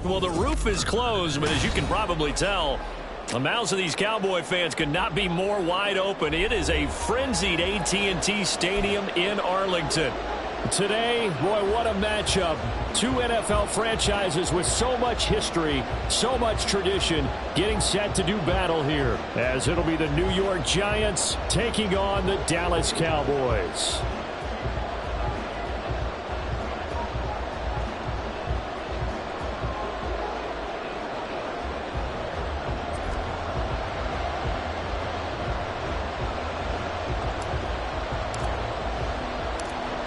Well, the roof is closed, but as you can probably tell, the mouths of these Cowboy fans could not be more wide open. It is a frenzied AT&T Stadium in Arlington. Today, boy, what a matchup. Two NFL franchises with so much history, so much tradition, getting set to do battle here, as it'll be the New York Giants taking on the Dallas Cowboys.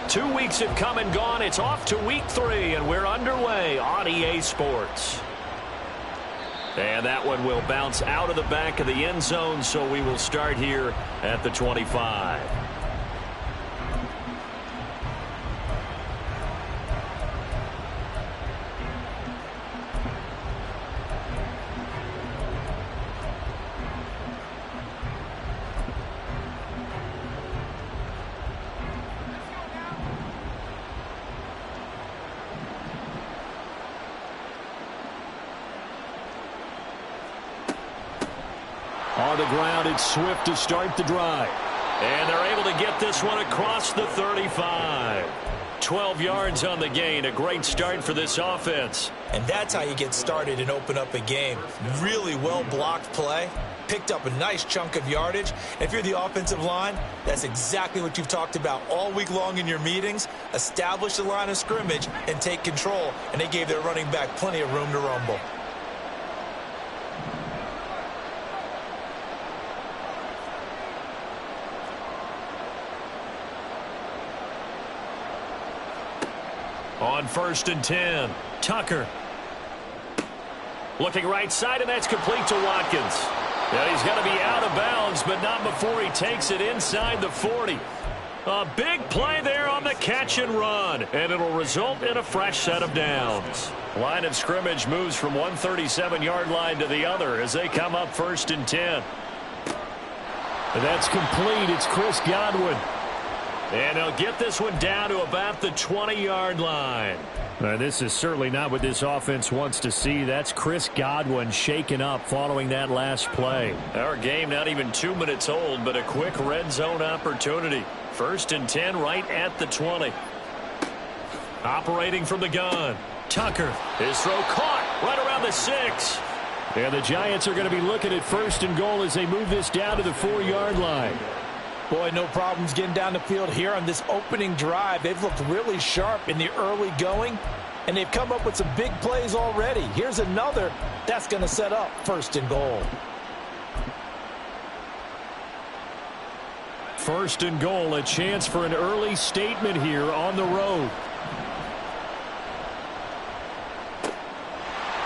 Two weeks have come and gone. It's off to week 3, and we're underway on EA Sports. And that one will bounce out of the back of the end zone, so we will start here at the 25. On the ground, it's Swift to start the drive. And they're able to get this one across the 35. 12 yards on the gain. A great start for this offense. And that's how you get started and open up a game. Really well-blocked play. Picked up a nice chunk of yardage. If you're the offensive line, that's exactly what you've talked about all week long in your meetings. Establish the line of scrimmage and take control. And they gave their running back plenty of room to rumble. On 1st and 10, Tucker. Looking right side, and that's complete to Watkins. Now he's going to be out of bounds, but not before he takes it inside the 40. A big play there on the catch and run, and it'll result in a fresh set of downs. Line of scrimmage moves from one 37-yard line to the other as they come up 1st and 10. And that's complete. It's Chris Godwin. And he'll get this one down to about the 20-yard line. This is certainly not what this offense wants to see. That's Chris Godwin shaken up following that last play. Our game not even 2 minutes old, but a quick red zone opportunity. 1st and 10 right at the 20. Operating from the gun. Tucker. His throw caught right around the 6. And the Giants are going to be looking at 1st and goal as they move this down to the 4-yard line. Boy, no problems getting down the field here on this opening drive. They've looked really sharp in the early going, and they've come up with some big plays already. Here's another that's going to set up 1st and goal. 1st and goal, a chance for an early statement here on the road.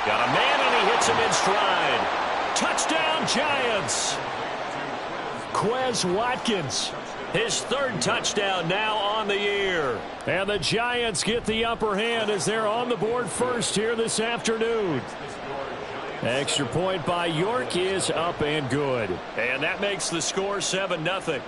Got a man, and he hits him in stride. Touchdown, Giants! Quez Watkins, his 3rd touchdown now on the year. And the Giants get the upper hand as they're on the board first here this afternoon. Extra point by York is up and good. And that makes the score 7-0.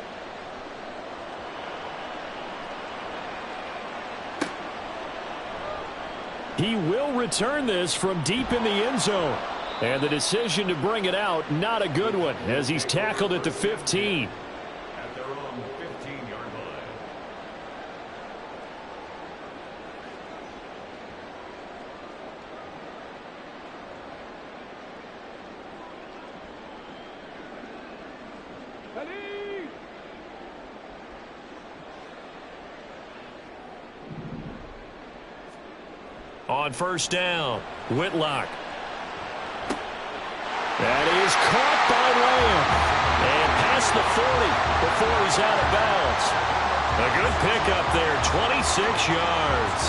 He will return this from deep in the end zone. And the decision to bring it out, not a good one, as he's tackled at the 15. At their own 15-yard line. On 1st down, Whitlock. That is caught by Lamb. And past the 40 before he's out of bounds. A good pickup there, 26 yards.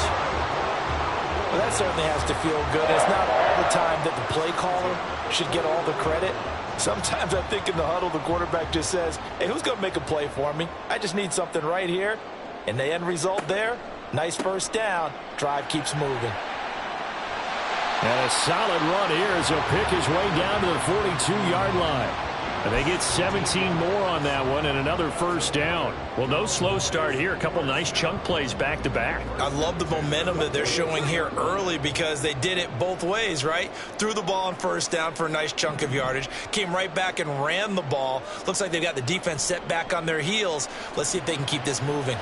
Well, that certainly has to feel good. It's not all the time that the play caller should get all the credit. Sometimes I think in the huddle, the quarterback just says, hey, who's going to make a play for me? I just need something right here. And the end result there, nice 1st down. Drive keeps moving. And a solid run here as he'll pick his way down to the 42-yard line. And they get 17 more on that one and another first down. Well, no slow start here. A couple nice chunk plays back-to-back. I love the momentum that they're showing here early because they did it both ways, right? Threw the ball on first down for a nice chunk of yardage. Came right back and ran the ball. Looks like they've got the defense set back on their heels. Let's see if they can keep this moving.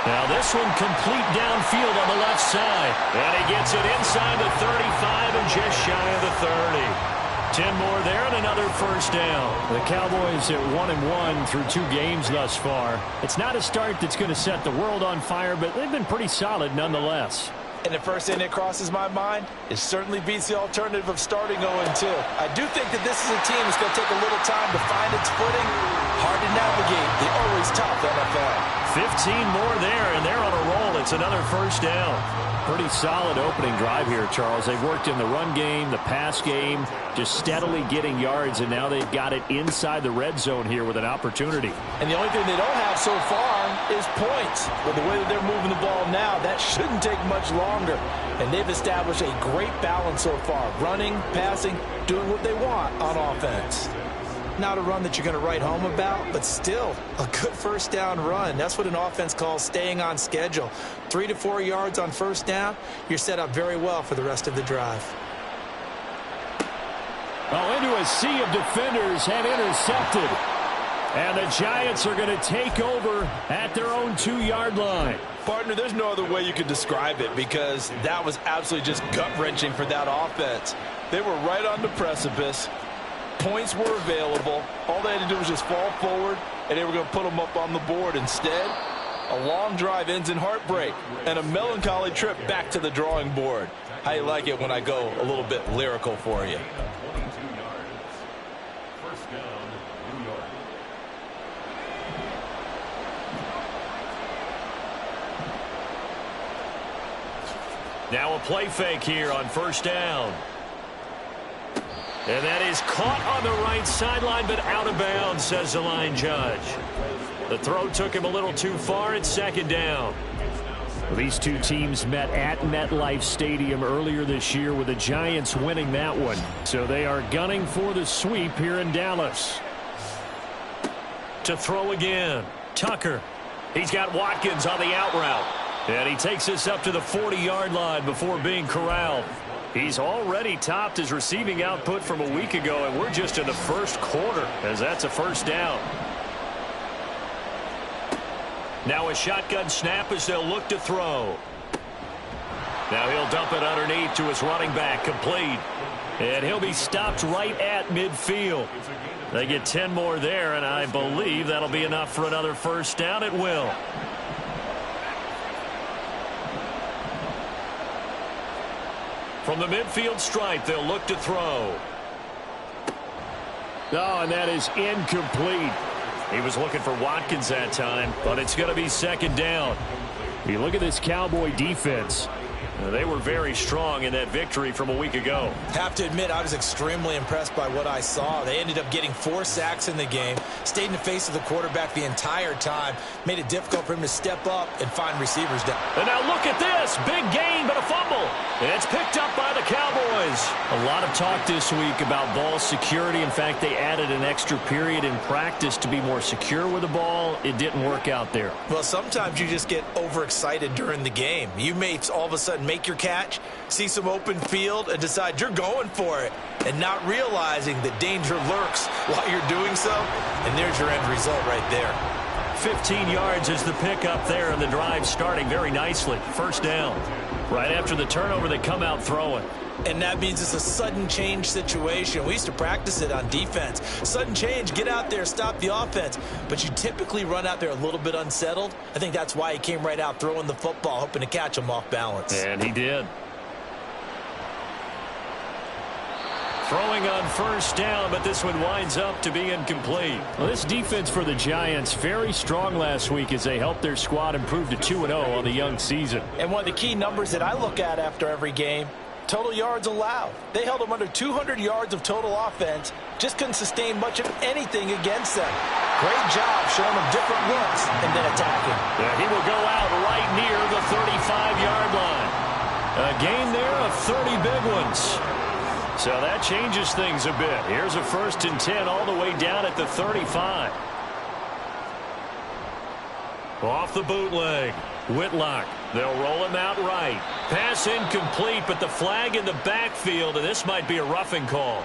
Now this one complete downfield on the left side. And he gets it inside the 35 and just shy of the 30. 10 more there and another first down. The Cowboys at 1-1 through 2 games thus far. It's not a start that's going to set the world on fire, but they've been pretty solid nonetheless. And the first thing that crosses my mind, it certainly beats the alternative of starting 0-2. I do think that this is a team that's going to take a little time to find its footing. Hard to navigate the always tough NFL. 15 more there, and they're on a roll. It's another first down. Pretty solid opening drive here, Charles. They've worked in the run game, the pass game, just steadily getting yards, and now they've got it inside the red zone here with an opportunity. And the only thing they don't have so far is points. With the way that they're moving the ball now, that shouldn't take much longer. And they've established a great balance so far. Running, passing, doing what they want on offense. Not a run that you're going to write home about, but still a good first down run. That's what an offense calls staying on schedule. 3 to 4 yards on first down, you're set up very well for the rest of the drive. Oh, into a sea of defenders and intercepted. And the Giants are going to take over at their own 2-yard line. Partner, there's no other way you could describe it because that was absolutely just gut-wrenching for that offense. They were right on the precipice. Points were available. All they had to do was just fall forward, and they were going to put them up on the board. Instead, a long drive ends in heartbreak and a melancholy trip back to the drawing board. How you like it when I go a little bit lyrical for you? 22 yards. First down, New York. Now a play fake here on first down. And that is caught on the right sideline, but out of bounds, says the line judge. The throw took him a little too far. It's second down. These two teams met at MetLife Stadium earlier this year with the Giants winning that one. So they are gunning for the sweep here in Dallas. To throw again, Tucker. He's got Watkins on the out route. And he takes this up to the 40-yard line before being corralled. He's already topped his receiving output from a week ago, and we're just in the first quarter as that's a first down. Now a shotgun snap as they'll look to throw. Now he'll dump it underneath to his running back, complete. And he'll be stopped right at midfield. They get 10 more there, and I believe that'll be enough for another first down. It will. From the midfield stripe, they'll look to throw. Oh, and that is incomplete. He was looking for Watkins that time, but it's going to be second down. You look at this Cowboy defense. They were very strong in that victory from a week ago. Have to admit, I was extremely impressed by what I saw. They ended up getting 4 sacks in the game, stayed in the face of the quarterback the entire time, made it difficult for him to step up and find receivers down. And now look at this. Big gain, but a fumble. And it's picked up by the Cowboys. A lot of talk this week about ball security. In fact, they added an extra period in practice to be more secure with the ball. It didn't work out there. Well, sometimes you just get overexcited during the game. You may all of a sudden make your catch, see some open field, and decide you're going for it, and not realizing that danger lurks while you're doing so, and there's your end result right there. 15 yards is the pickup there, and the drive starting very nicely. First down. Right after the turnover, they come out throwing. And that means it's a sudden change situation. We used to practice it on defense. Sudden change, get out there, stop the offense. But you typically run out there a little bit unsettled. I think that's why he came right out throwing the football, hoping to catch him off balance. And he did. Throwing on first down, but this one winds up to be incomplete. Well, this defense for the Giants, very strong last week as they helped their squad improve to 2-0 on the young season. And one of the key numbers that I look at after every game, total yards allowed. They held them under 200 yards of total offense, just couldn't sustain much of anything against them. Great job showing them different looks and then attacking. Yeah, he will go out right near the 35-yard line. A gain there of 30 big ones. So that changes things a bit. Here's a 1st and 10 all the way down at the 35. Off the bootleg. Whitlock. They'll roll him out right. Pass incomplete, but the flag in the backfield, and this might be a roughing call.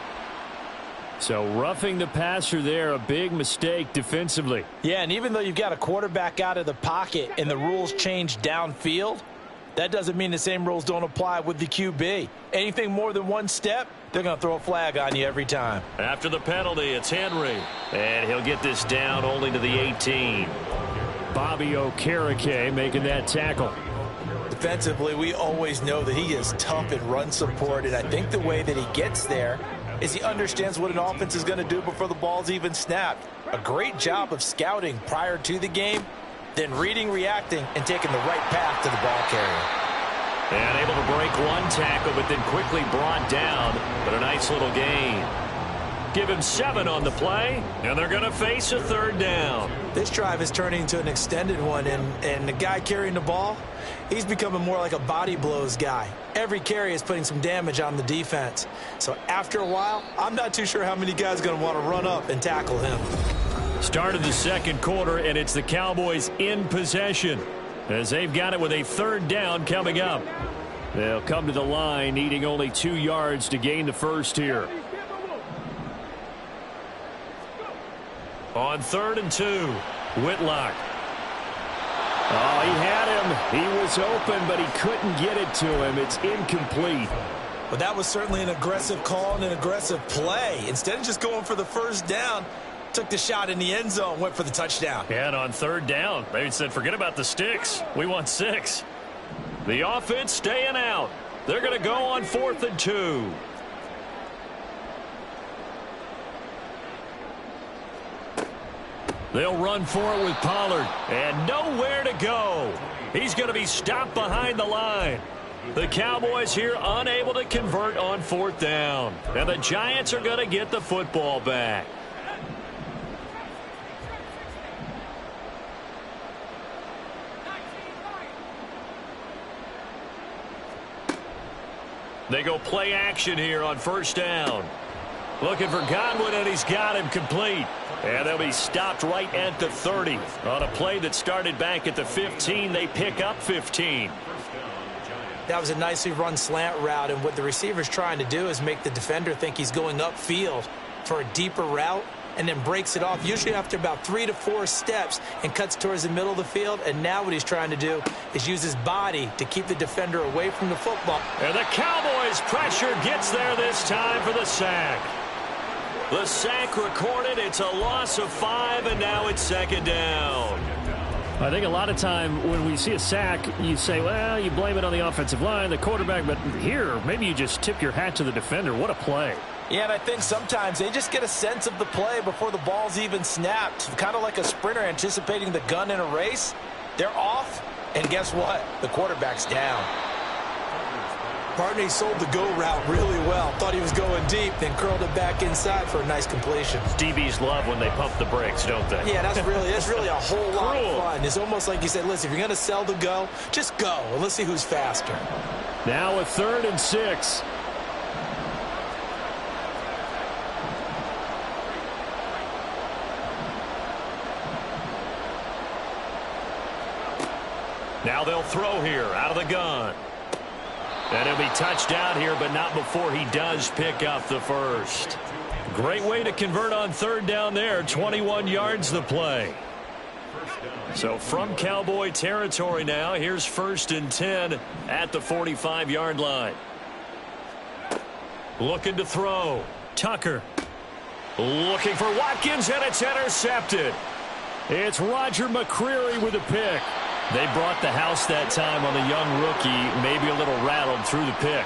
So roughing the passer there, a big mistake defensively. Yeah, and even though you've got a quarterback out of the pocket and the rules change downfield, that doesn't mean the same rules don't apply with the QB. Anything more than one step, they're going to throw a flag on you every time. After the penalty, it's Henry. And he'll get this down only to the 18. Bobby Okereke making that tackle. Defensively, we always know that he is tough in run support, and I think the way that he gets there is he understands what an offense is going to do before the ball's even snapped. A great job of scouting prior to the game, then reading, reacting, and taking the right path to the ball carrier. And able to break one tackle, but then quickly brought down. But a nice little gain. Give him 7 on the play, and they're going to face a 3rd down. This drive is turning into an extended one, and the guy carrying the ball, he's becoming more like a body blows guy. Every carry is putting some damage on the defense. So after a while, I'm not too sure how many guys are going to want to run up and tackle him. Started the 2nd quarter, and it's the Cowboys in possession as they've got it with a 3rd down coming up. They'll come to the line needing only 2 yards to gain the 1st here. On 3rd and 2, Whitlock. Oh, he had him. He was open, but he couldn't get it to him. It's incomplete. But that was certainly an aggressive call and an aggressive play. Instead of just going for the 1st down, took the shot in the end zone, went for the touchdown. And on 3rd down, they said, forget about the sticks. We want 6. The offense staying out. They're going to go on 4th and 2. They'll run for it with Pollard. And nowhere to go. He's going to be stopped behind the line. The Cowboys here unable to convert on 4th down. And the Giants are going to get the football back. They go play action here on 1st down. Looking for Godwin, and he's got him complete. And they'll be stopped right at the 30. On a play that started back at the 15, they pick up 15. That was a nicely run slant route, and what the receiver's trying to do is make the defender think he's going upfield for a deeper route, and then breaks it off, usually after about 3 to 4 steps, and cuts towards the middle of the field. And now what he's trying to do is use his body to keep the defender away from the football. And the Cowboys' pressure gets there this time for the sack. The sack recorded. It's a loss of 5, and now it's 2nd down. I think a lot of time when we see a sack, you say, well, you blame it on the offensive line, the quarterback, but here, maybe you just tip your hat to the defender. What a play. Yeah, and I think sometimes they just get a sense of the play before the ball's even snapped. Kind of like a sprinter anticipating the gun in a race. They're off, and guess what? The quarterback's down. Partner, he sold the go route really well. Thought he was going deep, then curled it back inside for a nice completion. DBs love when they pump the brakes, don't they? Yeah, that's really a whole lot of fun. It's almost like you said, listen, if you're going to sell the go, just go, and let's see who's faster. Now a 3rd and 6. Now they'll throw here out of the gun. And he'll be touched down here, but not before he does pick up the 1st. Great way to convert on 3rd down there. 21 yards the play. So from Cowboy territory now, here's 1st and 10 at the 45-yard line. Looking to throw. Tucker. Looking for Watkins, and it's intercepted. It's Roger McCreary with a pick. They brought the house that time on the young rookie, maybe a little rattled through the pick.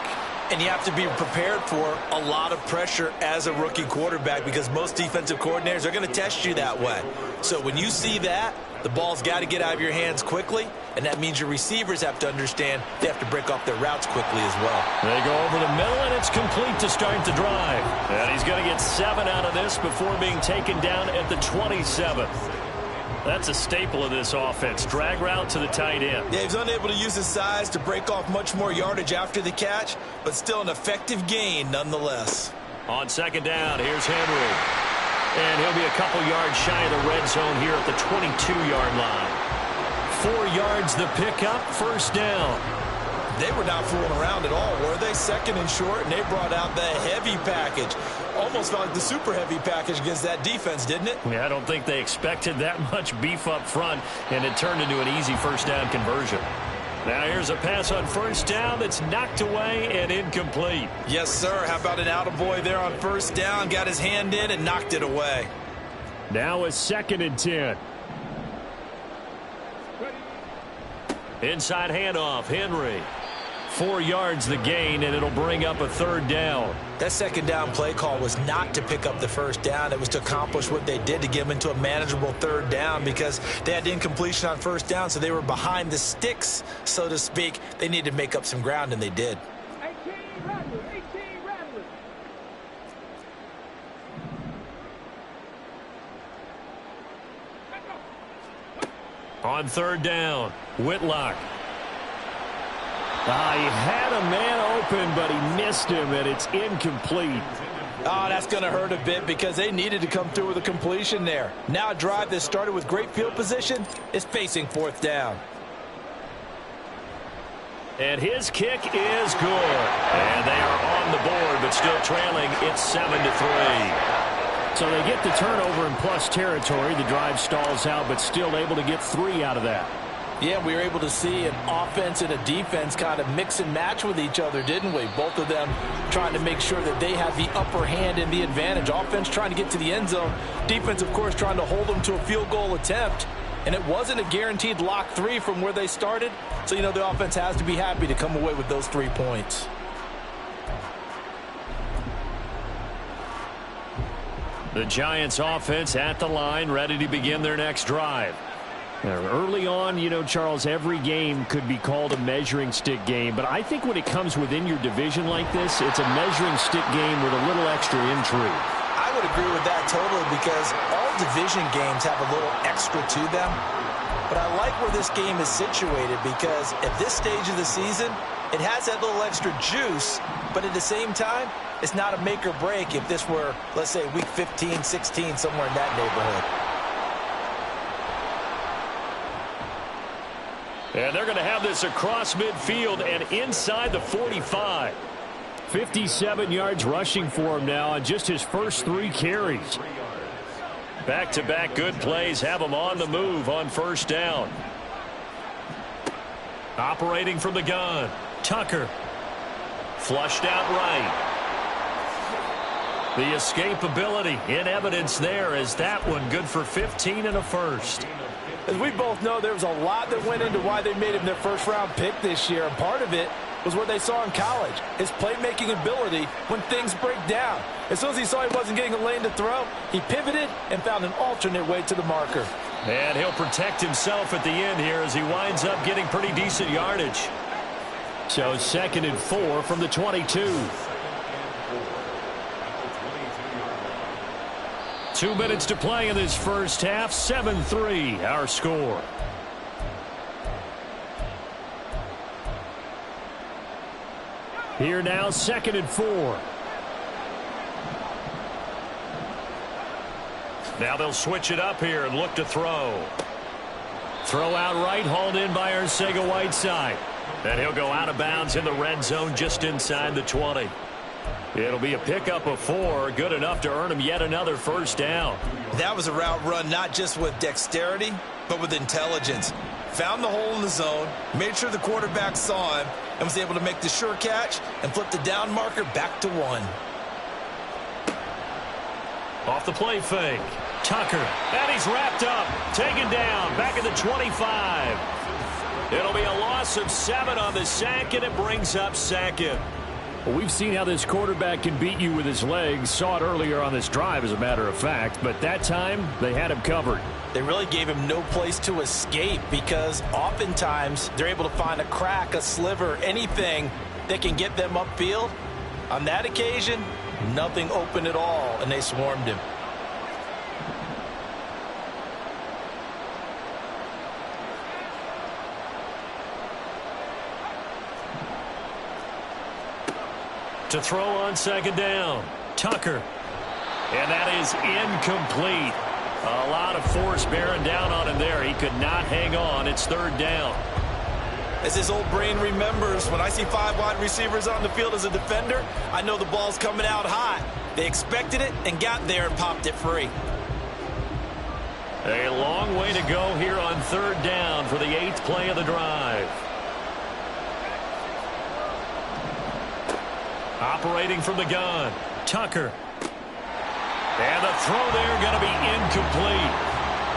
And you have to be prepared for a lot of pressure as a rookie quarterback, because most defensive coordinators are going to test you that way. So when you see that, the ball's got to get out of your hands quickly, and that means your receivers have to understand they have to break off their routes quickly as well. They go over the middle, and it's complete to start the drive. And he's going to get 7 out of this before being taken down at the 27. That's a staple of this offense. Drag route to the tight end. Yeah, he's unable to use his size to break off much more yardage after the catch, but still an effective gain nonetheless. On second down, here's Henry. And he'll be a couple yards shy of the red zone here at the 22-yard line. 4 yards the pickup, first down. They were not fooling around at all, were they? Second and short, and they brought out the heavy package. Almost felt like the super heavy package against that defense, didn't it? Yeah, I don't think they expected that much beef up front, and it turned into an easy first down conversion. Now here's a pass on first down that's knocked away and incomplete. Yes, sir. How about an attaboy there on first down? Got his hand in and knocked it away. Now a 2nd and 10. Inside handoff, Henry. 4 yards the gain, and it'll bring up a 3rd down. That second down play call was not to pick up the first down. It was to accomplish what they did to get them into a manageable 3rd down because they had incompletion on first down, so they were behind the sticks, so to speak. They needed to make up some ground, and they did. 18 Rattler. On 3rd down, Whitlock. He had a man open, but he missed him, and it's incomplete. Oh, that's going to hurt a bit because they needed to come through with a completion there. Now a drive that started with great field position is facing 4th down. And his kick is good. And they are on the board, but still trailing. It's 7-3. So they get the turnover in plus territory. The drive stalls out, but still able to get 3 out of that. Yeah, we were able to see an offense and a defense kind of mix and match with each other, didn't we? Both of them trying to make sure that they have the upper hand and the advantage. Offense trying to get to the end zone. Defense, of course, trying to hold them to a field goal attempt. And it wasn't a guaranteed lock 3 from where they started. So, you know, the offense has to be happy to come away with those 3 points. The Giants offense at the line, ready to begin their next drive. Early on, you know, Charles, every game could be called a measuring stick game. But I think when it comes within your division like this, it's a measuring stick game with a little extra intrigue. I would agree with that totally because all division games have a little extra to them. But I like where this game is situated because at this stage of the season, it has that little extra juice. But at the same time, it's not a make or break if this were, let's say, week 15, 16, somewhere in that neighborhood. And they're going to have this across midfield and inside the 45. 57 yards rushing for him now on just his first 3 carries. Back-to-back good plays have him on the move on first down. Operating from the gun, Tucker. Flushed out right. The escapability in evidence there as that one good for 15 and a first. As we both know, there was a lot that went into why they made him their first-round pick this year, and part of it was what they saw in college, his playmaking ability when things break down. As soon as he saw he wasn't getting a lane to throw, he pivoted and found an alternate way to the marker. And he'll protect himself at the end here as he winds up getting pretty decent yardage. So 2nd and 4 from the 22. 2 minutes to play in this first half. 7-3 our score. Here now, 2nd and 4. Now they'll switch it up here and look to throw. Throw out right, hauled in by Arcega-Whiteside. And he'll go out of bounds in the red zone just inside the 20. It'll be a pickup of 4, good enough to earn him yet another first down. That was a route run not just with dexterity, but with intelligence. Found the hole in the zone, made sure the quarterback saw him, and was able to make the sure catch and flip the down marker back to 1. Off the play fake. Tucker. And he's wrapped up. Taken down. Back at the 25. It'll be a loss of 7 on the sack, and it brings up 2nd. Well, we've seen how this quarterback can beat you with his legs. Saw it earlier on this drive, as a matter of fact. But that time, they had him covered. They really gave him no place to escape because oftentimes they're able to find a crack, a sliver, anything that can get them upfield. On that occasion, nothing open at all, and they swarmed him. To throw on second down. Tucker. And that is incomplete. A lot of force bearing down on him there. He could not hang on. It's third down. As his old brain remembers, when I see 5 wide receivers on the field as a defender, I know the ball's coming out high. They expected it and got there and popped it free. A long way to go here on third down for the 8th play of the drive. Operating from the gun. Tucker. And the throw there going to be incomplete.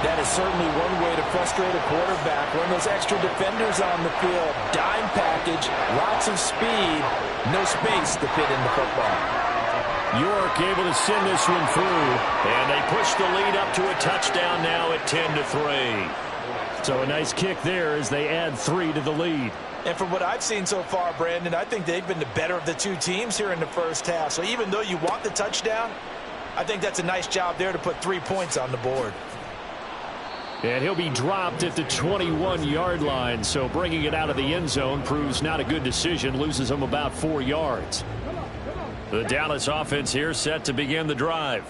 That is certainly one way to frustrate a quarterback. When those extra defenders on the field, dime package, lots of speed, no space to fit in the football. York able to send this one through. And they push the lead up to a touchdown now at 10-3. So a nice kick there as they add 3 to the lead. And from what I've seen so far, Brandon, I think they've been the better of the two teams here in the first half. So even though you want the touchdown, I think that's a nice job there to put 3 points on the board. And he'll be dropped at the 21-yard line. So bringing it out of the end zone proves not a good decision. Loses him about 4 yards. The Dallas offense here set to begin the drive.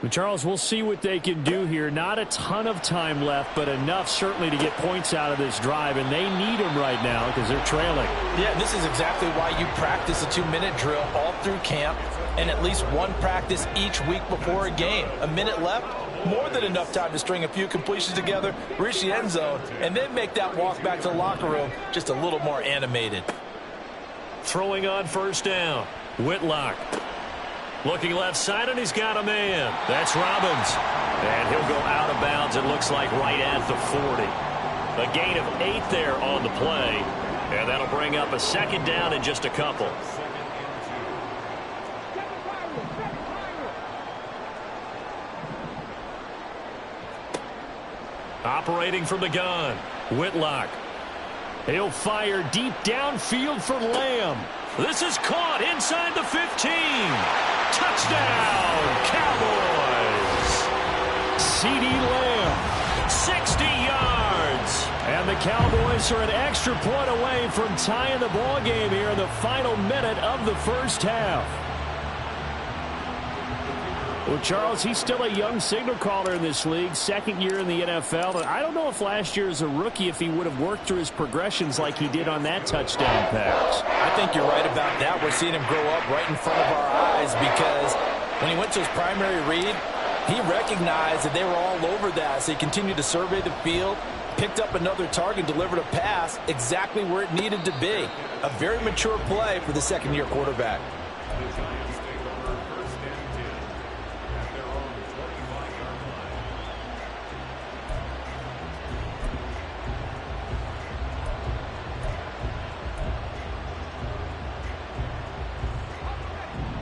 Well, Charles, we'll see what they can do here. Not a ton of time left, but enough certainly to get points out of this drive. And they need them right now because they're trailing. Yeah, this is exactly why you practice a 2-minute drill all through camp and at least one practice each week before a game. A minute left, more than enough time to string a few completions together, reach the end zone, and then make that walk back to the locker room just a little more animated. Throwing on first down. Whitlock. Looking left side, and he's got a man. That's Robbins. And he'll go out of bounds, it looks like, right at the 40. A gain of 8 there on the play. And that'll bring up a second down in just a couple. Operating from the gun. Whitlock. He'll fire deep downfield for Lamb. This is caught inside the 15. Touchdown, Cowboys. CeeDee Lamb, 60 yards. And the Cowboys are an extra point away from tying the ball game here in the final minute of the first half. Well, Charles, he's still a young signal caller in this league, second year in the NFL. And I don't know if last year as a rookie, if he would have worked through his progressions like he did on that touchdown pass. I think you're right about that. We're seeing him grow up right in front of our eyes because when he went to his primary read, he recognized that they were all over that. So he continued to survey the field, picked up another target, delivered a pass exactly where it needed to be. A very mature play for the second-year quarterback.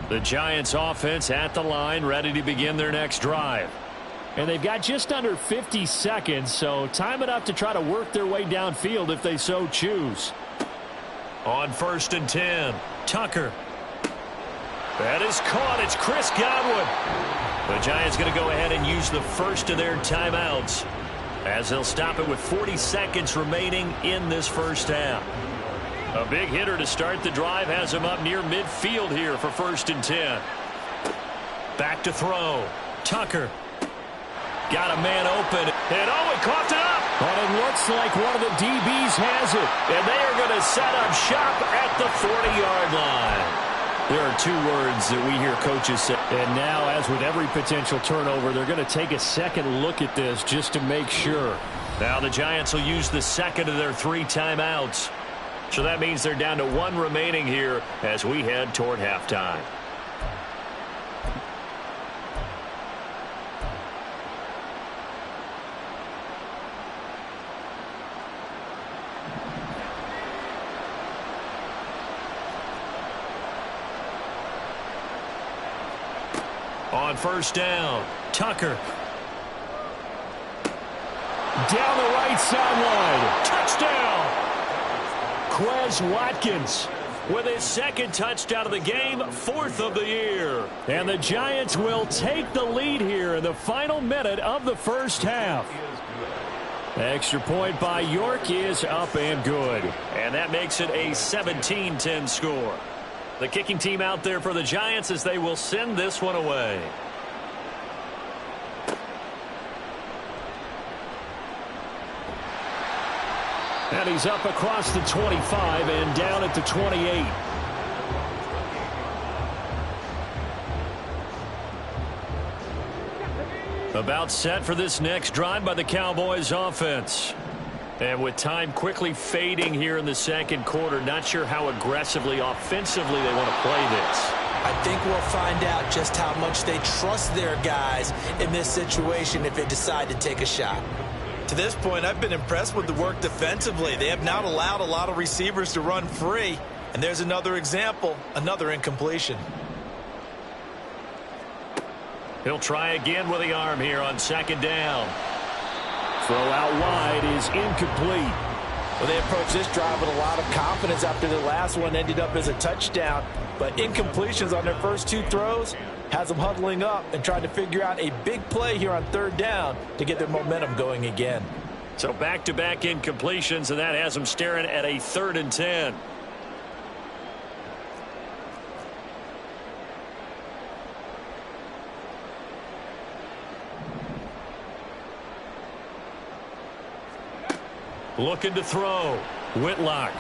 The Giants offense at the line, ready to begin their next drive. And they've got just under 50 seconds, so time enough to try to work their way downfield if they so choose. On 1st and 10, Tucker. That is caught. It's Chris Godwin. The Giants going to go ahead and use the first of their timeouts as they'll stop it with 40 seconds remaining in this first half. A big hitter to start the drive has him up near midfield here for 1st and 10. Back to throw. Tucker. Got a man open. And he coughed it up. But it looks like one of the DBs has it. And they are going to set up shop at the 40-yard line. There are 2 words that we hear coaches say. And now, as with every potential turnover, they're going to take a second look at this just to make sure. Now the Giants will use the second of their 3 timeouts. So that means they're down to 1 remaining here as we head toward halftime. On 1st down, Tucker. Down the right sideline. Touchdown! Quez Watkins with his 2nd touchdown of the game, 4th of the year. And the Giants will take the lead here in the final minute of the first half. Extra point by York is up and good. And that makes it a 17-10 score. The kicking team out there for the Giants as they will send this one away. And he's up across the 25 and down at the 28. About set for this next drive by the Cowboys offense. And with time quickly fading here in the second quarter, not sure how aggressively, offensively they want to play this. I think we'll find out just how much they trust their guys in this situation if they decide to take a shot. To this point, I've been impressed with the work defensively. They have not allowed a lot of receivers to run free. And there's another example, another incompletion. He'll try again with the arm here on second down. Throw out wide is incomplete. Well, they approached this drive with a lot of confidence after the last one ended up as a touchdown. But incompletions on their first two throws has them huddling up and trying to figure out a big play here on third down to get their momentum going again. So back-to-back incompletions, and that has them staring at a 3rd and 10. Looking to throw. Whitlock.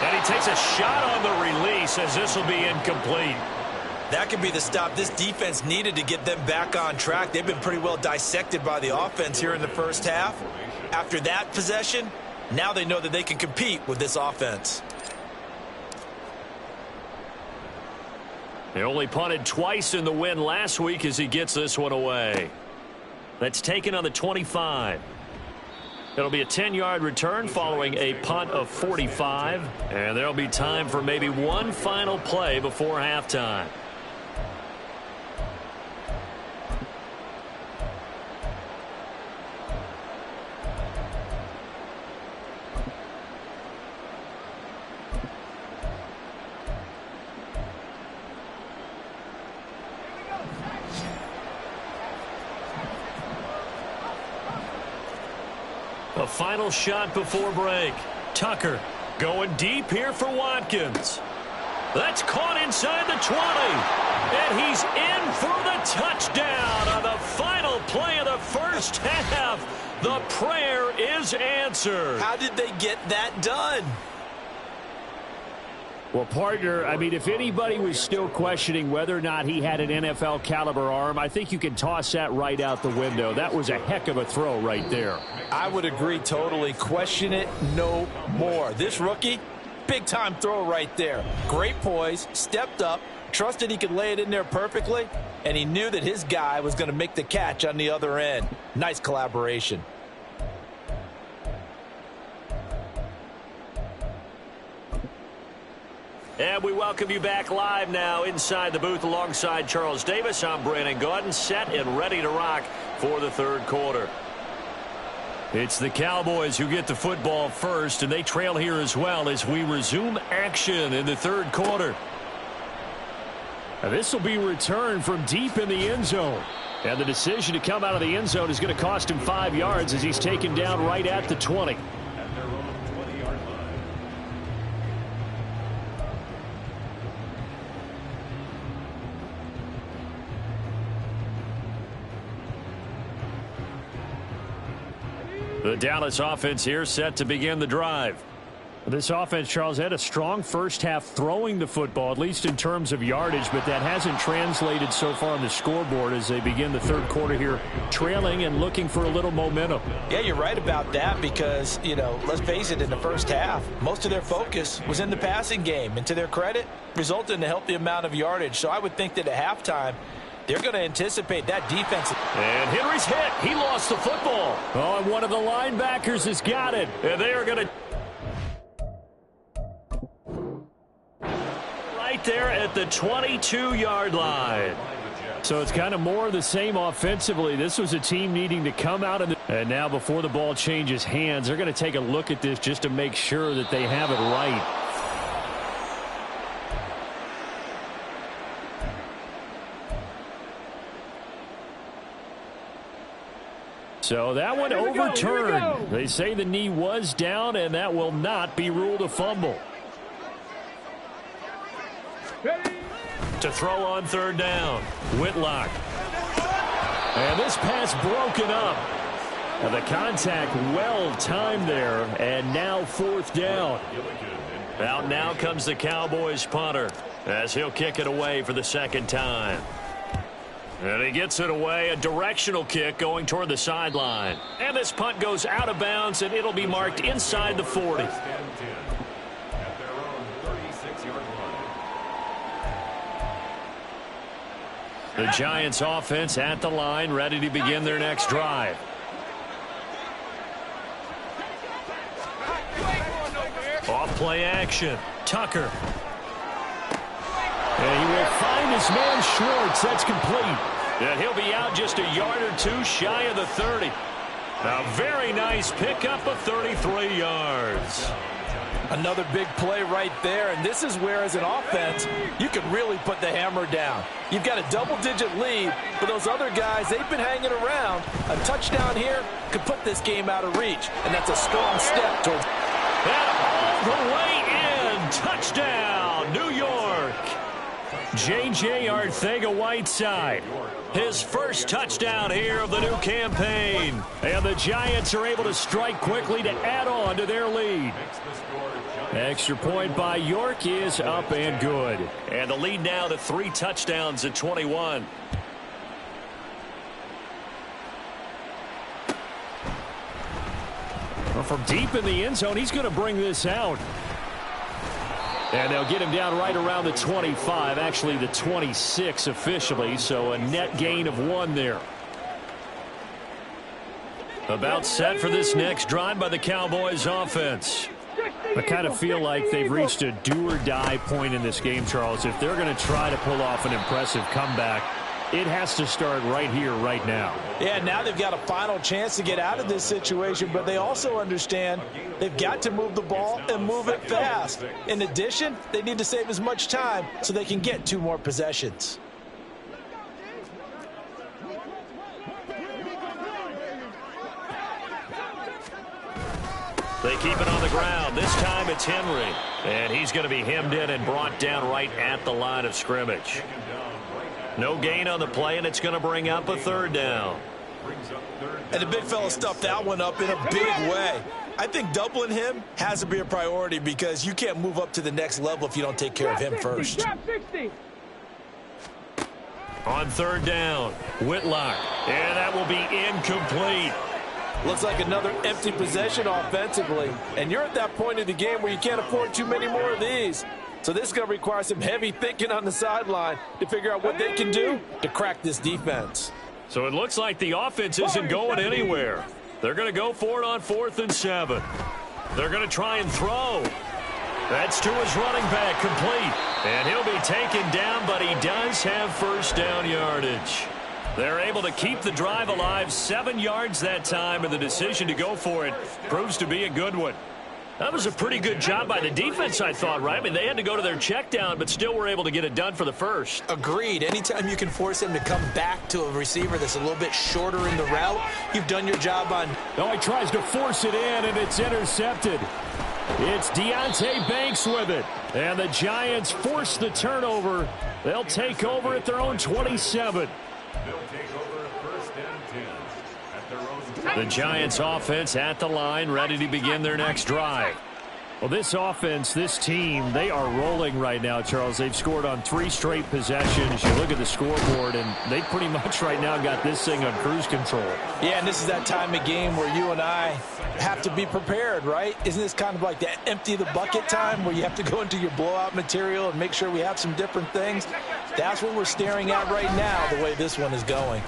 And he takes a shot on the release as this will be incomplete. That could be the stop this defense needed to get them back on track. They've been pretty well dissected by the offense here in the first half. After that possession, now they know that they can compete with this offense. They only punted twice in the win last week as he gets this one away. That's taken on the 25. It'll be a 10-yard return following a punt of 45. And there'll be time for maybe one final play before halftime. A final shot before break. Tucker going deep here for Watkins. That's caught inside the 20. And he's in for the touchdown on the final play of the first half. The prayer is answered. How did they get that done? Well, partner, I mean, if anybody was still questioning whether or not he had an NFL caliber arm, I think you can toss that right out the window. That was a heck of a throw right there. I would agree totally. Question it no more. This rookie, big-time throw right there. Great poise, stepped up, trusted he could lay it in there perfectly, and he knew that his guy was going to make the catch on the other end. Nice collaboration. And we welcome you back live now inside the booth alongside Charles Davis. I'm Brandon Gaudin, set and ready to rock for the third quarter. It's the Cowboys who get the football first, and they trail here as well as we resume action in the third quarter. This will be returned from deep in the end zone. And the decision to come out of the end zone is going to cost him 5 yards as he's taken down right at the 20. The Dallas offense here set to begin the drive. This offense, Charles, had a strong first half throwing the football, at least in terms of yardage, but that hasn't translated so far on the scoreboard as they begin the third quarter here, trailing and looking for a little momentum. Yeah, you're right about that because, you know, let's face it, in the first half, most of their focus was in the passing game, and to their credit, resulted in a healthy amount of yardage. So I would think that at halftime, they're going to anticipate that defense. And Henry's hit. He lost the football. Oh, and one of the linebackers has got it. And they are going to... right there at the 22-yard line. So it's kind of more of the same offensively. This was a team needing to come out of the... And now before the ball changes hands, they're going to take a look at this just to make sure that they have it right. So that one overturned. They say the knee was down, and that will not be ruled a fumble. To throw on third down, Whitlock. And this pass broken up. And the contact well timed there, and now fourth down. Out now comes the Cowboys punter as he'll kick it away for the second time. And he gets it away, a directional kick going toward the sideline. And this punt goes out of bounds, and it'll be marked inside the 40. The Giants offense at the line, ready to begin their next drive. Off play action, Tucker. And he will find his man Schwartz. That's complete. And he'll be out just a yard or two shy of the 30. A very nice pickup of 33 yards. Another big play right there, and this is where, as an offense, you can really put the hammer down. You've got a double-digit lead, but those other guys, they've been hanging around. A touchdown here could put this game out of reach, and that's a strong step towards... And all the way in, touchdown, New York. J.J. Arcega-Whiteside, his first touchdown here of the new campaign. And the Giants are able to strike quickly to add on to their lead. Extra point by York is up and good. And the lead now to 3 touchdowns at 21. Well, from deep in the end zone, he's going to bring this out. And they'll get him down right around the 25, actually the 26 officially, so a net gain of 1 there. About set for this next drive by the Cowboys offense. I kind of feel like they've reached a do-or-die point in this game, Charles. If they're going to try to pull off an impressive comeback, it has to start right here, right now. Yeah, now they've got a final chance to get out of this situation, but they also understand they've got to move the ball and move it fast. In addition, they need to save as much time so they can get 2 more possessions. They keep it on the ground. This time it's Henry. And he's going to be hemmed in and brought down right at the line of scrimmage. No gain on the play, and it's going to bring up a third down. And the big fella stuffed that one up in a big way. I think doubling him has to be a priority because you can't move up to the next level if you don't take care of him first. On third down, Whitlock. And that will be incomplete. Looks like another empty possession offensively. And you're at that point in the game where you can't afford too many more of these. So this is going to require some heavy thinking on the sideline to figure out what they can do to crack this defense. So it looks like the offense isn't going anywhere. They're going to go for it on 4th and 7. They're going to try and throw. That's to his running back, complete. And he'll be taken down, but he does have first down yardage. They're able to keep the drive alive, 7 yards that time, and the decision to go for it proves to be a good one. That was a pretty good job by the defense, I thought, right? I mean, they had to go to their check down, but still were able to get it done for the first. Agreed. Anytime you can force him to come back to a receiver that's a little bit shorter in the route, you've done your job on... No, he tries to force it in, and it's intercepted. It's Deonte Banks with it. And the Giants force the turnover. They'll take over at their own 27. The Giants offense at the line, ready to begin their next drive. Well, this offense, this team, they are rolling right now, Charles. They've scored on 3 straight possessions. You look at the scoreboard, and they pretty much right now got this thing on cruise control. Yeah, and this is that time of game where you and I have to be prepared, right? Isn't this kind of like the empty the bucket time where you have to go into your blowout material and make sure we have some different things? That's what we're staring at right now, the way this one is going.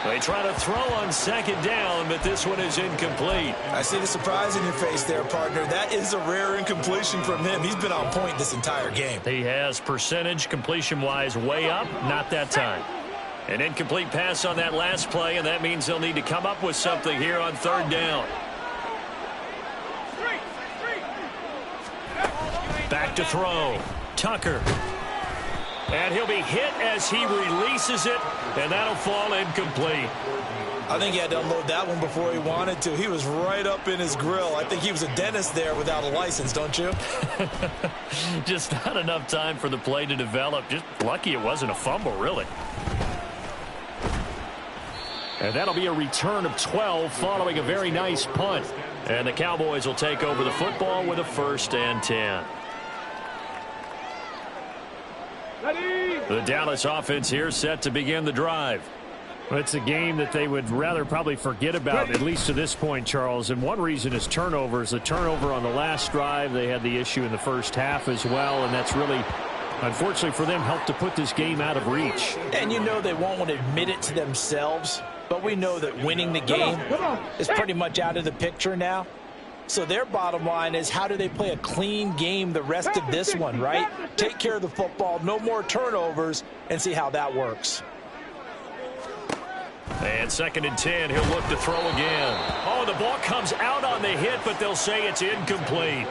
They try to throw on 2nd down, but this one is incomplete. I see the surprise in your face there, partner. That is a rare incompletion from him. He's been on point this entire game. He has percentage completion-wise way up, not that time. An incomplete pass on that last play, and that means they'll need to come up with something here on 3rd down. Back to throw. Tucker. And he'll be hit as he releases it, and that'll fall incomplete. I think he had to unload that one before he wanted to. He was right up in his grill. I think he was a dentist there without a license, don't you? Just not enough time for the play to develop. Just lucky it wasn't a fumble, really. And that'll be a return of 12 following a very nice punt. And the Cowboys will take over the football with a 1st and 10. The Dallas offense here set to begin the drive. It's a game that they would rather probably forget about, at least to this point, Charles. And one reason is turnovers. The turnover on the last drive, they had the issue in the first half as well, and that's really, unfortunately for them, helped to put this game out of reach. And you know they won't want to admit it to themselves, but we know that winning the game is pretty much out of the picture now. So their bottom line is, how do they play a clean game the rest of this one, right? Take care of the football, no more turnovers, and see how that works. And 2nd and 10, he'll look to throw again. Oh, the ball comes out on the hit, but they'll say it's incomplete.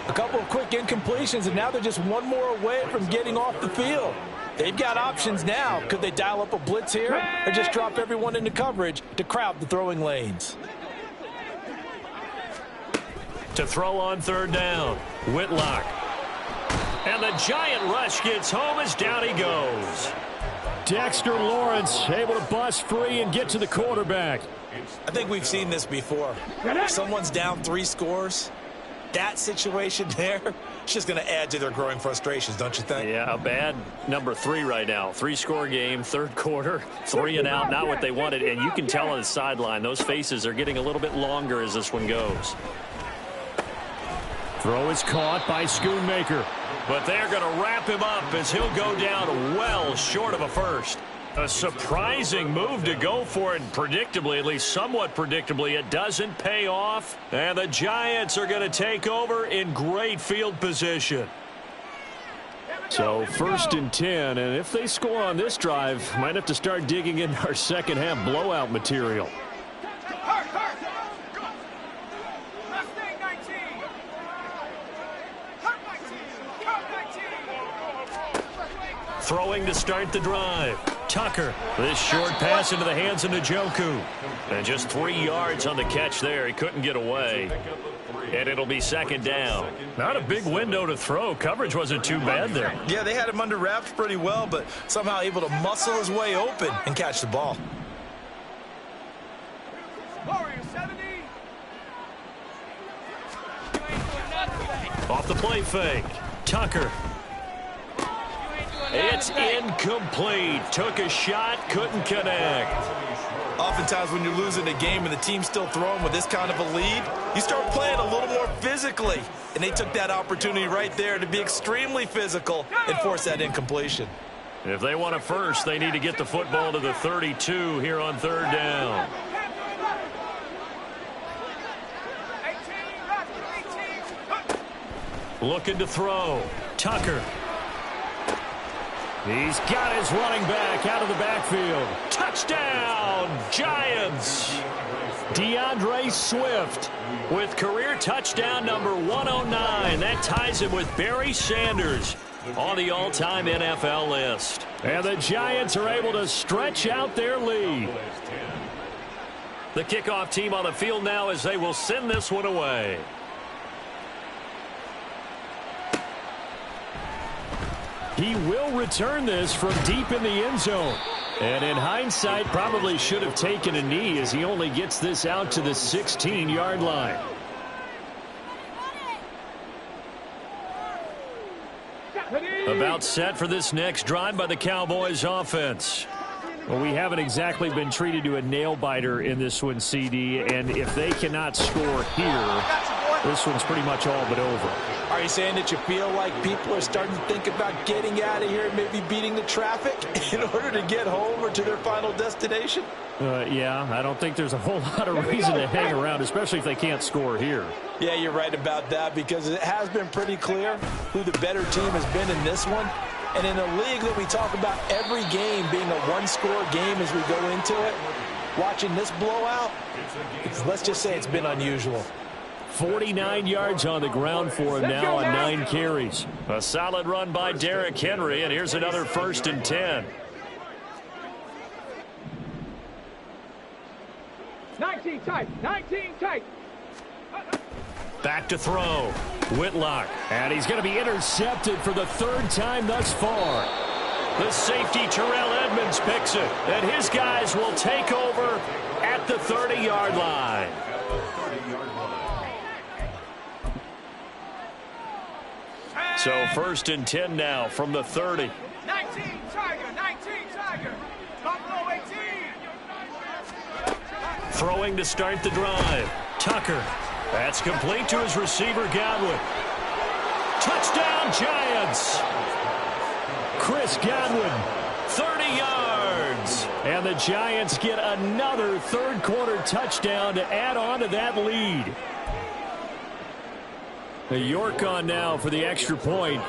A couple of quick incompletions, and now they're just one more away from getting off the field. They've got options now. Could they dial up a blitz here, or just drop everyone into coverage to crowd the throwing lanes? To throw on 3rd down, Whitlock. And the giant rush gets home as down he goes. Dexter Lawrence able to bust free and get to the quarterback. I think we've seen this before. Someone's down 3 scores. That situation there, it's just going to add to their growing frustrations, don't you think? Yeah, a bad number 3 right now. 3-score game, 3rd quarter, 3 and out, not what they wanted. And you can tell on the sideline, those faces are getting a little bit longer as this one goes. Throw is caught by Schoonmaker. But they're going to wrap him up as he'll go down well short of a first. A surprising move to go for it, and predictably, at least somewhat predictably, it doesn't pay off. And the Giants are going to take over in great field position. So 1st and 10, and if they score on this drive, might have to start digging in our second half blowout material. Throwing to start the drive. Tucker. This short pass into the hands of Njoku. And just 3 yards on the catch there. He couldn't get away. And it'll be 2nd down. Not a big window to throw. Coverage wasn't too bad there. Yeah, they had him under wraps pretty well, but somehow able to muscle his way open and catch the ball. Off the play fake. Tucker. It's incomplete. Took a shot, couldn't connect. Oftentimes when you're losing a game and the team's still throwing with this kind of a lead, you start playing a little more physically. And they took that opportunity right there to be extremely physical and force that incompletion. If they want a first, they need to get the football to the 32 here on 3rd down. Looking to throw. Tucker. He's got his running back out of the backfield. Touchdown, Giants. DeAndre Swift with career touchdown number 109. That ties him with Barry Sanders on the all-time NFL list. And the Giants are able to stretch out their lead. The kickoff team on the field now as they will send this one away. He will return this from deep in the end zone. And in hindsight, probably should have taken a knee as he only gets this out to the 16-yard line. About set for this next drive by the Cowboys offense. Well, we haven't exactly been treated to a nail-biter in this one, CD, and if they cannot score here, this one's pretty much all but over. Are you saying that you feel like people are starting to think about getting out of here and maybe beating the traffic in order to get home or to their final destination? Yeah, I don't think there's a whole lot of reason to hang around, especially if they can't score here. Yeah, you're right about that, because it has been pretty clear who the better team has been in this one. And in a league that we talk about every game being a one-score game as we go into it, watching this blowout, let's just say it's been unusual. 49 yards on the ground for him now on 9 carries. A solid run by Derrick Henry, and here's another 1st and 10. tight. 19 tight. Back to throw. Whitlock. And he's going to be intercepted for the third time thus far. The safety, Terrell Edmonds, picks it. And his guys will take over at the 30-yard line. So 1st and 10 now from the 30. 19 Tiger. 19 Tiger. Buffalo 18. Throwing to start the drive. Tucker. That's complete to his receiver, Godwin. Touchdown, Giants. Chris Godwin, 30 yards. And the Giants get another third-quarter touchdown to add on to that lead. The York on now for the extra point.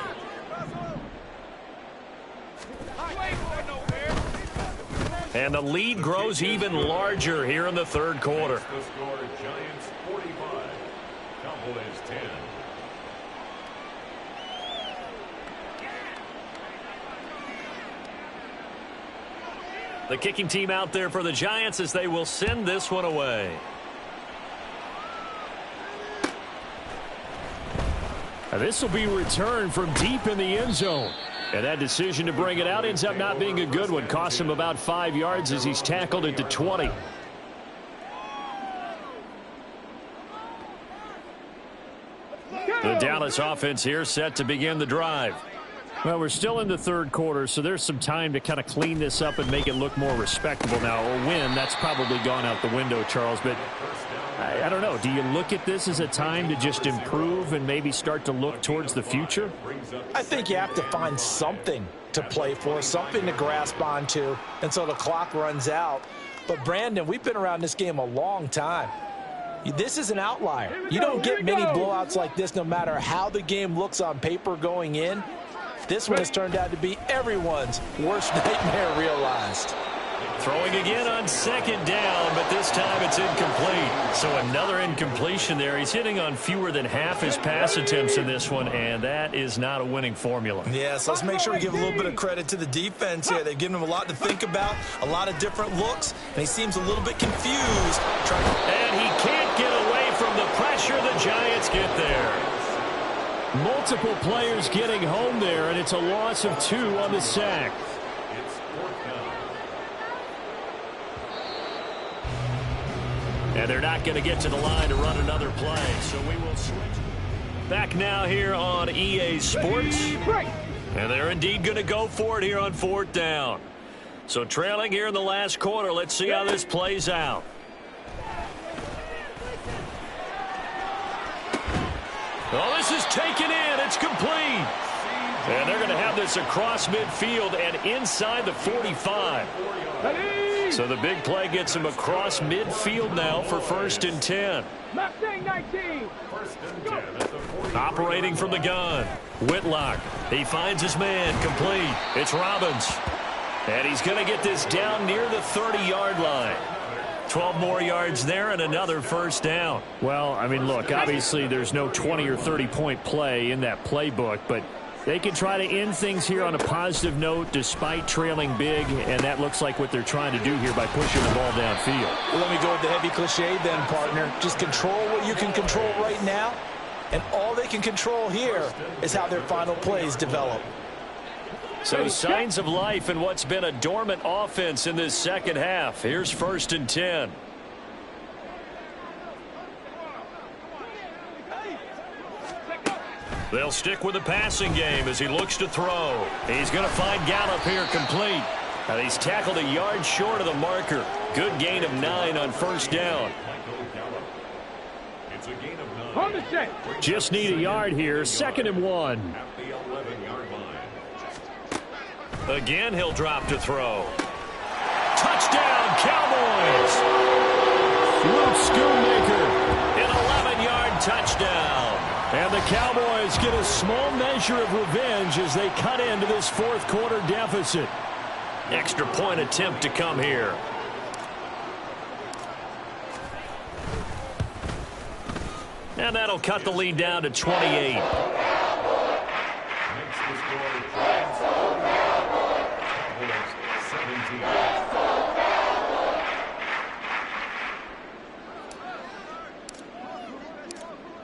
And the lead grows even larger here in the third quarter. The score, Giants 45, Cowboys 10. The kicking team out there for the Giants as they will send this one away. Now this will be returned from deep in the end zone. And that decision to bring it out ends up not being a good one. Costs him about 5 yards as he's tackled it to 20. The Dallas offense here set to begin the drive. Well, we're still in the third quarter, so there's some time to kind of clean this up and make it look more respectable now. A win, that's probably gone out the window, Charles, but I don't know. Do you look at this as a time to just improve and maybe start to look towards the future? I think you have to find something to play for, something to grasp onto until the clock runs out. But, Brandon, we've been around this game a long time. This is an outlier. You don't get many blowouts like this no matter how the game looks on paper going in. This one has turned out to be everyone's worst nightmare realized. Throwing again on second down, but this time it's incomplete. So another incompletion there. He's hitting on fewer than half his pass attempts in this one, and that is not a winning formula. Yes, let's make sure we give a little bit of credit to the defense here. They've given him a lot to think about, a lot of different looks, and he seems a little bit confused. And he can't get away from the pressure. The Giants get there. Multiple players getting home there, and it's a loss of 2 on the sack. And they're not going to get to the line to run another play, so we will switch. Back now here on EA Sports. And they're indeed going to go for it here on 4th down. So trailing here in the last quarter. Let's see how this plays out. Oh, this is taken in. It's complete. And they're going to have this across midfield and inside the 45. So the big play gets him across midfield now for 1st and 10. Operating from the gun. Whitlock. He finds his man. Complete. It's Robbins. And he's going to get this down near the 30-yard line. 12 more yards there and another 1st down. Well, I mean, look, obviously there's no 20 or 30-point play in that playbook, but they can try to end things here on a positive note despite trailing big, and that looks like what they're trying to do here by pushing the ball downfield. Well, let me go with the heavy cliche then, partner. Just control what you can control right now, and all they can control here is how their final plays develop. So signs of life in what's been a dormant offense in this second half. Here's 1st and 10. They'll stick with the passing game as he looks to throw. He's going to find Gallup here complete. And he's tackled a yard short of the marker. Good gain of 9 on 1st down. It's a gain of 9. Just need a yard here. 2nd and 1. At the 11-yard line. Again, he'll drop to throw. Touchdown, Cowboys! Luke Schoonmaker, an 11-yard touchdown. And the Cowboys get a small measure of revenge as they cut into this 4th quarter deficit. Extra point attempt to come here. And that'll cut the lead down to 28.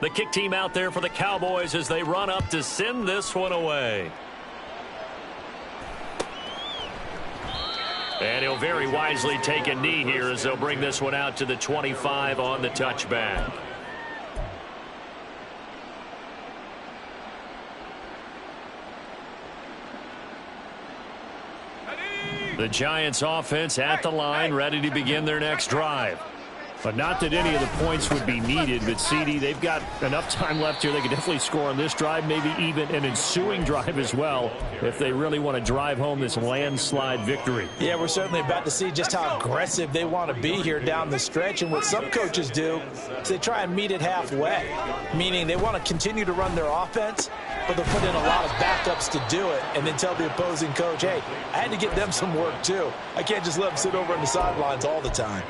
The kick team out there for the Cowboys as they run up to send this one away. And he'll very wisely take a knee here as they'll bring this one out to the 25 on the touchback. The Giants offense at the line, ready to begin their next drive. But not that any of the points would be needed, but CD, they've got enough time left here. They could definitely score on this drive, maybe even an ensuing drive as well, if they really want to drive home this landslide victory. Yeah, we're certainly about to see just how aggressive they want to be here down the stretch. And what some coaches do is they try and meet it halfway, meaning they want to continue to run their offense, but they'll put in a lot of backups to do it and then tell the opposing coach, hey, I had to get them some work too. I can't just let them sit over on the sidelines all the time.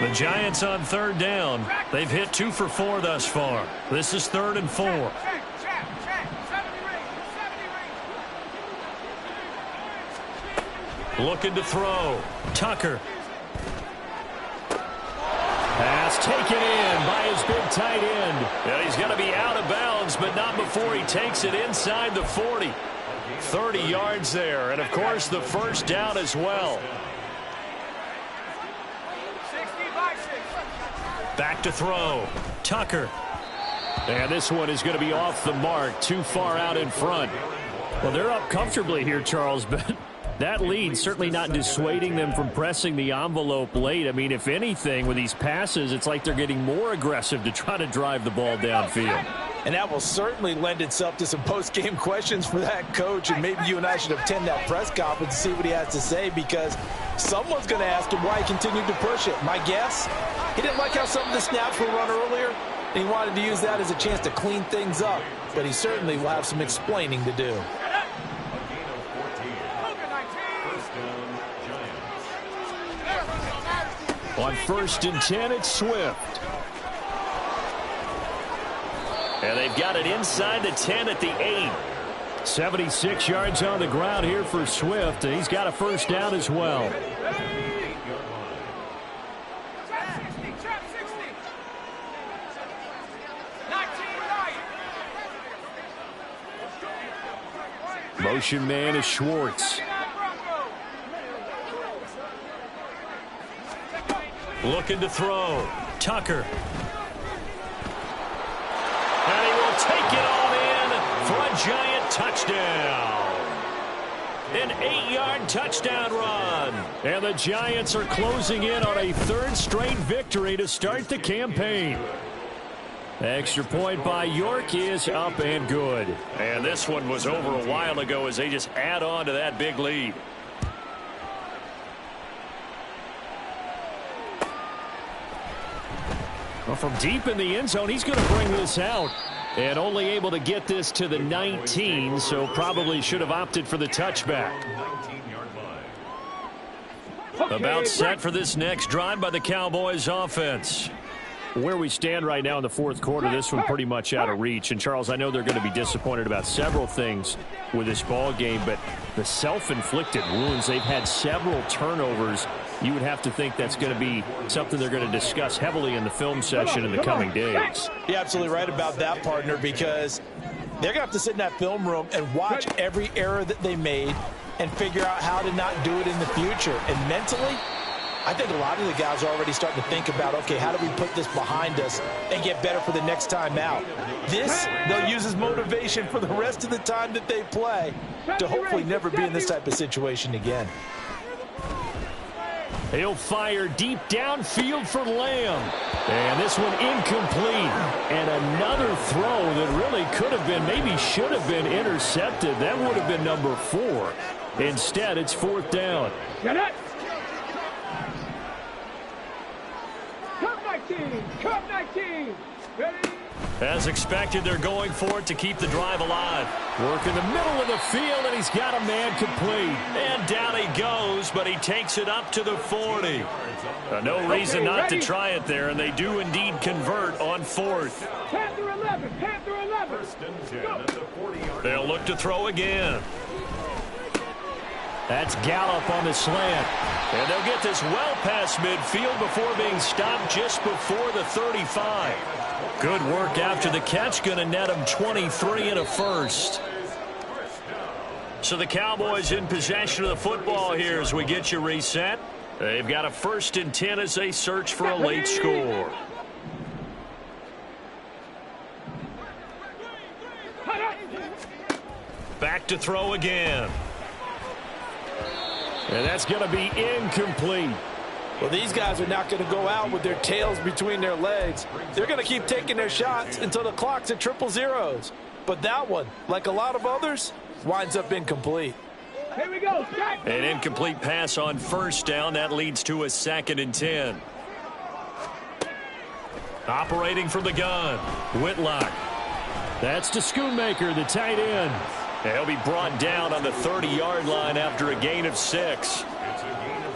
The Giants on third down. They've hit 2 for 4 thus far. This is 3rd and 4. Looking to throw. Tucker. Pass taken in by his big tight end. And he's going to be out of bounds, but not before he takes it inside the 40. 30 yards there, and of course the first down as well. Back to throw. Tucker. And this one is going to be off the mark, too far out in front. Well, they're up comfortably here, Charles, but that lead certainly not dissuading them from pressing the envelope late. I mean, if anything, with these passes, it's like they're getting more aggressive to try to drive the ball downfield. And that will certainly lend itself to some post-game questions for that coach, and maybe you and I should attend that press conference to see what he has to say, because someone's going to ask him why he continued to push it. My guess, he didn't like how some of the snaps were run earlier, and he wanted to use that as a chance to clean things up, but he certainly will have some explaining to do. On 1st and 10, it's Swift. And they've got it inside the 10 at the 8. 76 yards on the ground here for Swift, and he's got a first down as well. Motion man is Schwartz. Looking to throw. Tucker. And he will take it all in for a Giant touchdown. An 8-yard touchdown run. And the Giants are closing in on a 3rd straight victory to start the campaign. Extra point by York is up and good. And this one was over a while ago as they just add on to that big lead. Well, from deep in the end zone, he's going to bring this out. And only able to get this to the 19, so probably should have opted for the touchback. About set for this next drive by the Cowboys offense. Where we stand right now in the 4th quarter, this one pretty much out of reach. And, Charles, I know they're going to be disappointed about several things with this ball game, but the self-inflicted wounds, they've had several turnovers. You would have to think that's going to be something they're going to discuss heavily in the film session in the coming days. You're absolutely right about that, partner, because they're going to have to sit in that film room and watch every error that they made and figure out how to not do it in the future. And mentally, I think a lot of the guys are already starting to think about, okay, how do we put this behind us and get better for the next time out? This, they'll use as motivation for the rest of the time that they play to hopefully never be in this type of situation again. He'll fire deep downfield for Lamb. And this one incomplete. And another throw that really could have been, maybe should have been intercepted. That would have been number 4. Instead, it's 4th down. Get it! Cup 19! Cup 19! Ready? As expected, they're going for it to keep the drive alive. Work in the middle of the field, and he's got a man complete. And down he goes, but he takes it up to the 40. No reason not to try it there, and they do indeed convert on 4th. Panther 11! Panther 11! They'll look to throw again. That's Gallup on the slant. And they'll get this well past midfield before being stopped just before the 35. Good work after the catch. Going to net them 23 and a first. So the Cowboys in possession of the football here as we get you reset. They've got a 1st and 10 as they search for a late score. Back to throw again. And that's going to be incomplete. Well, these guys are not going to go out with their tails between their legs. They're going to keep taking their shots until the clock's at 000. But that one, like a lot of others, winds up incomplete. Here we go. An incomplete pass on 1st down. That leads to a 2nd and 10. Operating from the gun, Whitlock. That's to Schoonmaker, the tight end. He'll be brought down on the 30-yard line after a gain of 6.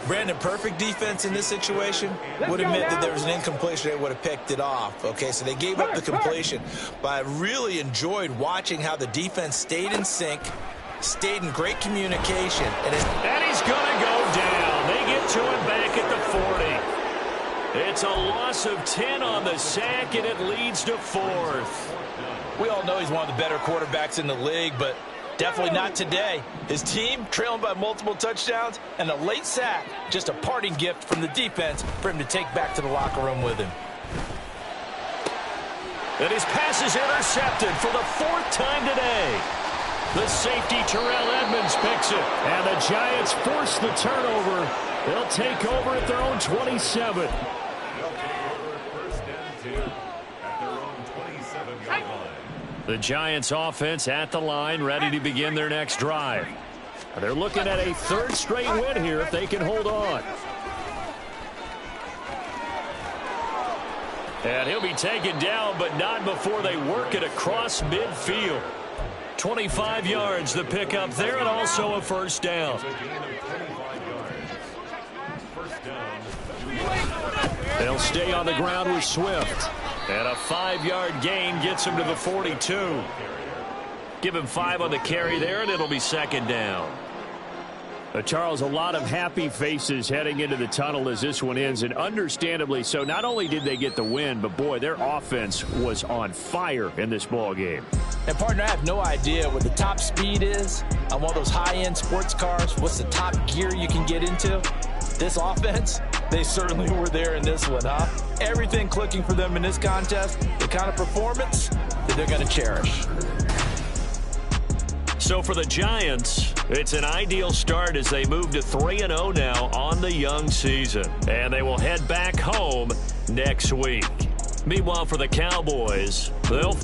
Brandon, perfect defense in this situation would have meant that there was an incompletion. They would have picked it off. Okay, so they gave up the completion. But I really enjoyed watching how the defense stayed in sync, stayed in great communication. And he's going to go down. They get to him back at the 40. It's a loss of 10 on the sack, and it leads to 4th. We all know he's one of the better quarterbacks in the league, but definitely not today. His team trailing by multiple touchdowns, and a late sack, just a parting gift from the defense for him to take back to the locker room with him. And his pass is intercepted for the 4th time today. The safety, Terrell Edmonds, picks it. And the Giants force the turnover. They'll take over at their own 27. The Giants offense at the line, ready to begin their next drive. They're looking at a 3rd straight win here if they can hold on. And he'll be taken down, but not before they work it across midfield. 25 yards the pickup there, and also a 1st down. They'll stay on the ground with Swift. And a 5-yard gain gets him to the 42. Give him 5 on the carry there, and it'll be 2nd down. Charles, a lot of happy faces heading into the tunnel as this one ends, and understandably so. Not only did they get the win, but boy, their offense was on fire in this ball game. And partner, I have no idea what the top speed is on one of those high-end sports cars. What's the top gear you can get into? This offense, they certainly were there in this one, huh? Everything clicking for them in this contest, the kind of performance that they're going to cherish. So for the Giants, it's an ideal start as they move to 3-0 now on the young season. And they will head back home next week. Meanwhile, for the Cowboys, they'll